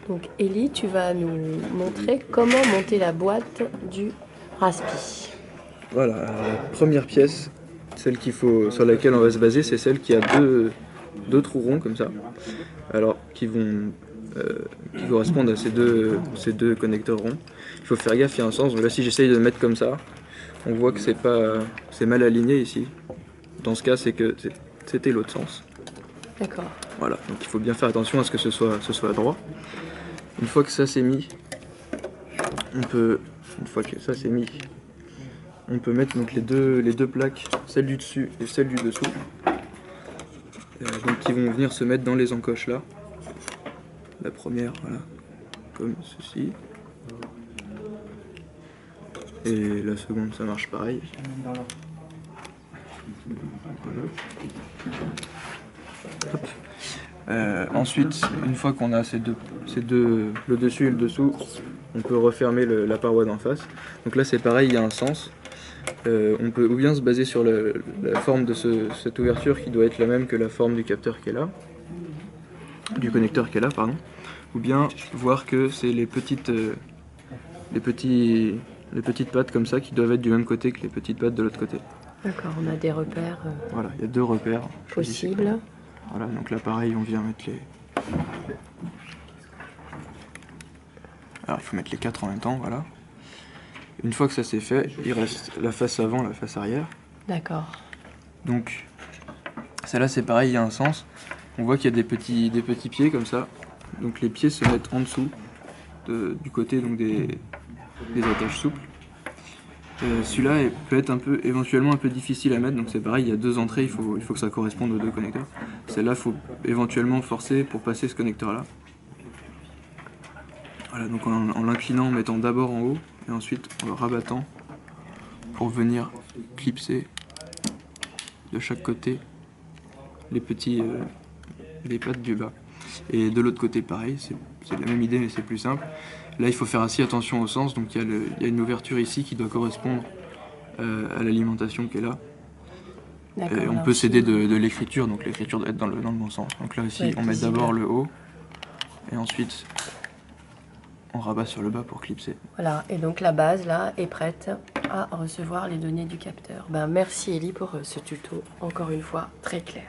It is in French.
Donc Ellie, tu vas nous montrer comment monter la boîte du Raspi. Voilà, alors la première pièce, celle sur laquelle on va se baser, c'est celle qui a deux trous ronds comme ça. Alors qui correspondent à ces deux connecteurs ronds. Il faut faire gaffe, il y a un sens. Donc là, si j'essaye de le mettre comme ça, on voit que c'est mal aligné ici. Dans ce cas, c'est que c'était l'autre sens. D'accord. Voilà, donc il faut bien faire attention à ce que ce soit droit. Une fois que ça c'est mis, on peut mettre donc les deux plaques, celle du dessus et celle du dessous, donc qui vont venir se mettre dans les encoches là. La première, voilà, comme ceci. Et la seconde, ça marche pareil. Voilà. Ensuite, une fois qu'on a le dessus et le dessous, on peut refermer la paroi d'en face. Donc là c'est pareil, il y a un sens. On peut ou bien se baser sur la forme de cette ouverture qui doit être la même que la forme du capteur qui est là, du connecteur qui est là, pardon, ou bien voir que c'est les petites pattes comme ça qui doivent être du même côté que les petites pattes de l'autre côté. D'accord, on a des repères Voilà, il y a deux repères possibles. Voilà, donc là pareil, on vient mettre les... Alors il faut mettre les 4 en même temps, voilà. Une fois que ça c'est fait, il reste la face avant, la face arrière. D'accord. Donc, celle-là c'est pareil, il y a un sens. On voit qu'il y a des petits pieds comme ça. Donc les pieds se mettent en dessous, du côté donc des attaches souples. Celui-là peut être éventuellement un peu difficile à mettre, donc c'est pareil, il y a deux entrées, il faut que ça corresponde aux deux connecteurs. Celle-là, il faut éventuellement forcer pour passer ce connecteur-là. Voilà, donc en l'inclinant, en mettant d'abord en haut, et ensuite en le rabattant pour venir clipser de chaque côté les pattes du bas. Et de l'autre côté, pareil, c'est la même idée, mais c'est plus simple. Là, il faut faire assez attention au sens, donc il y a une ouverture ici qui doit correspondre à l'alimentation qui est là. Et on peut s'aider de l'écriture, donc l'écriture doit être dans le bon sens. Donc là aussi, on met d'abord le haut, et ensuite on rabat sur le bas pour clipser. Voilà, et donc la base là est prête à recevoir les données du capteur. Ben, merci Ellie pour ce tuto, encore une fois très clair.